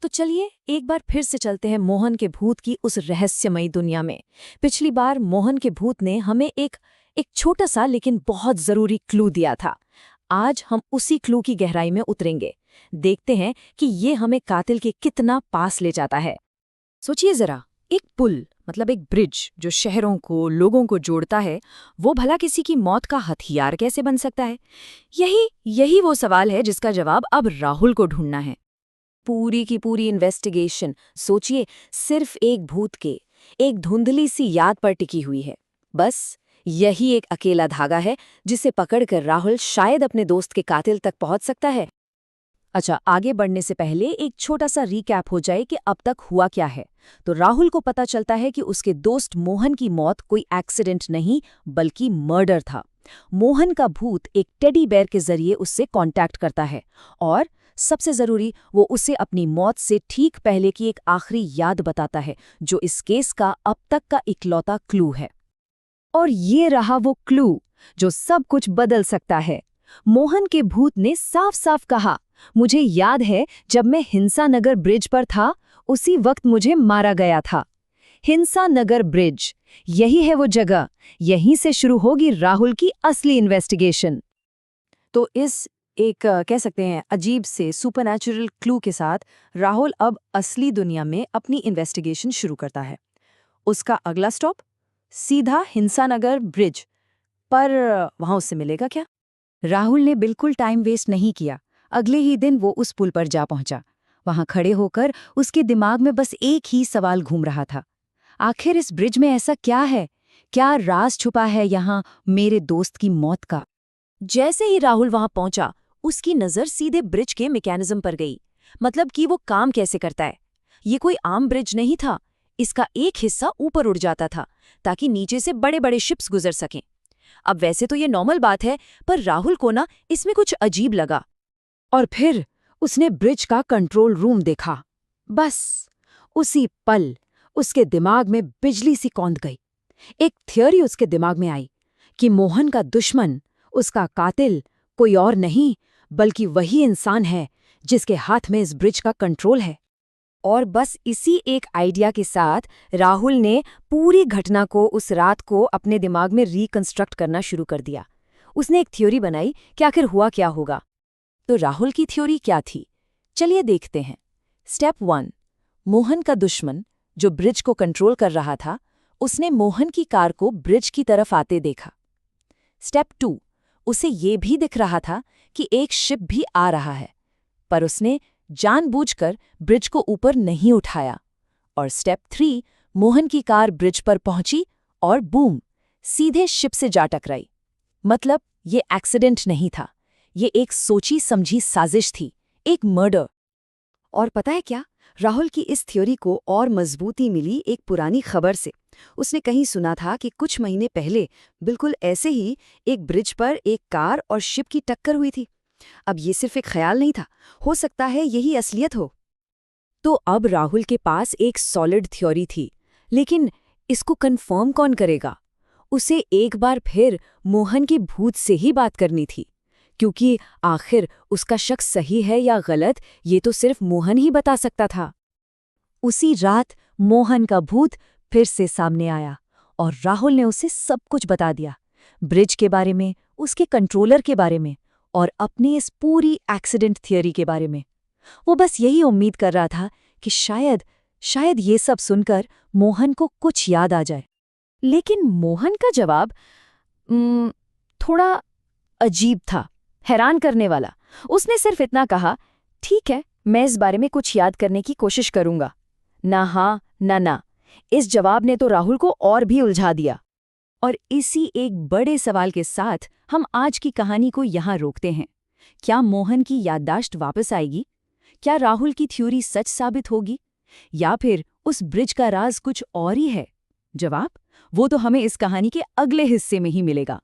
तो चलिए एक बार फिर से चलते हैं मोहन के भूत की उस रहस्यमयी दुनिया में। पिछली बार मोहन के भूत ने हमें एक छोटा सा लेकिन बहुत जरूरी क्लू दिया था। आज हम उसी क्लू की गहराई में उतरेंगे। देखते हैं कि ये हमें कातिल के कितना पास ले जाता है। सोचिए जरा, एक पुल मतलब एक ब्रिज जो शहरों को, लोगों को जोड़ता है, वो भला किसी की मौत का हथियार कैसे बन सकता है? यही वो सवाल है जिसका जवाब अब राहुल को ढूंढना है। पूरी की पूरी इन्वेस्टिगेशन, सोचिए, सिर्फ एक भूत के, एक धुंधली सी याद पर टिकी हुई है। बस यही एक अकेला धागा है जिसे पकड़कर राहुल शायद अपने दोस्त के कातिल तक पहुंच सकता है। अच्छा, आगे बढ़ने से पहले एक छोटा सा रीकैप हो जाए कि अब तक हुआ क्या है। तो राहुल को पता चलता है कि उसके दोस्त मोहन की मौत कोई एक्सीडेंट नहीं बल्कि मर्डर था। मोहन का भूत एक टेडी बेयर के जरिए उससे कांटेक्ट करता है और सबसे जरूरी, वो उसे अपनी मौत से ठीक पहले की एक आखिरी याद बताता है जो इस केस का अब तक का इकलौता क्लू है। और ये रहा वो क्लू जो सब कुछ बदल सकता है। मोहन के भूत ने साफ साफ कहा, मुझे याद है जब मैं हिंसा नगर ब्रिज पर था, उसी वक्त मुझे मारा गया था। हिंसा नगर ब्रिज, यही है वो जगह। यहीं से शुरू होगी राहुल की असली इन्वेस्टिगेशन। तो इस कह सकते हैं अजीब से सुपरनैचुरल क्लू के साथ राहुल अब असली दुनिया में अपनी इन्वेस्टिगेशन शुरू करता है। उसका अगला स्टॉप सीधा हिंसानगर ब्रिज पर। वहां उससे मिलेगा क्या? राहुल ने बिल्कुल टाइम वेस्ट नहीं किया। अगले ही दिन वो उस पुल पर जा पहुंचा। वहां खड़े होकर उसके दिमाग में बस एक ही सवाल घूम रहा था, आखिर इस ब्रिज में ऐसा क्या है? क्या राज छुपा है यहाँ मेरे दोस्त की मौत का? जैसे ही राहुल वहां पहुंचा, उसकी नजर सीधे ब्रिज के मैकेनिज्म पर गई। मतलब कि वो काम कैसे करता है। ये कोई आम ब्रिज नहीं था। इसका एक हिस्सा ऊपर उड़ जाता था ताकि नीचे से बड़े बड़े शिप्स गुजर सकें। अब वैसे तो ये नॉर्मल बात है, पर राहुल को ना इसमें कुछ अजीब लगा। और फिर उसने ब्रिज का कंट्रोल रूम देखा। बस उसी पल उसके दिमाग में बिजली सी कौंध गई। एक थियोरी उसके दिमाग में आई कि मोहन का दुश्मन, उसका कातिल, कोई और नहीं बल्कि वही इंसान है जिसके हाथ में इस ब्रिज का कंट्रोल है। और बस इसी एक आइडिया के साथ राहुल ने पूरी घटना को, उस रात को अपने दिमाग में रिकंस्ट्रक्ट करना शुरू कर दिया। उसने एक थ्योरी बनाई कि आखिर हुआ क्या होगा। तो राहुल की थ्योरी क्या थी, चलिए देखते हैं। स्टेप 1, मोहन का दुश्मन जो ब्रिज को कंट्रोल कर रहा था, उसने मोहन की कार को ब्रिज की तरफ आते देखा। स्टेप 2, उसे ये भी दिख रहा था कि एक शिप भी आ रहा है, पर उसने जानबूझकर ब्रिज को ऊपर नहीं उठाया। और स्टेप 3, मोहन की कार ब्रिज पर पहुंची और बूम, सीधे शिप से जा टकराई। मतलब ये एक्सीडेंट नहीं था, ये एक सोची समझी साजिश थी, एक मर्डर। और पता है क्या, राहुल की इस थ्योरी को और मजबूती मिली एक पुरानी खबर से। उसने कहीं सुना था कि कुछ महीने पहले बिल्कुल ऐसे ही एक ब्रिज पर एक कार और शिप की टक्कर हुई थी। अब ये सिर्फ एक ख्याल नहीं था, हो सकता है यही असलियत हो। तो अब राहुल के पास एक सॉलिड थ्योरी थी, लेकिन इसको कंफर्म कौन करेगा? उसे एक बार फिर मोहन के भूत से ही बात करनी थी, क्योंकि आखिर उसका शक सही है या गलत, ये तो सिर्फ मोहन ही बता सकता था। उसी रात मोहन का भूत फिर से सामने आया और राहुल ने उसे सब कुछ बता दिया, ब्रिज के बारे में, उसके कंट्रोलर के बारे में और अपनी इस पूरी एक्सीडेंट थियरी के बारे में। वो बस यही उम्मीद कर रहा था कि शायद ये सब सुनकर मोहन को कुछ याद आ जाए। लेकिन मोहन का जवाब थोड़ा अजीब था, हैरान करने वाला। उसने सिर्फ इतना कहा, ठीक है, मैं इस बारे में कुछ याद करने की कोशिश करूंगा। ना हाँ ना ना। इस जवाब ने तो राहुल को और भी उलझा दिया। और इसी एक बड़े सवाल के साथ हम आज की कहानी को यहाँ रोकते हैं। क्या मोहन की याददाश्त वापस आएगी? क्या राहुल की थ्योरी सच साबित होगी? या फिर उस ब्रिज का राज कुछ और ही है? जवाब वो तो हमें इस कहानी के अगले हिस्से में ही मिलेगा।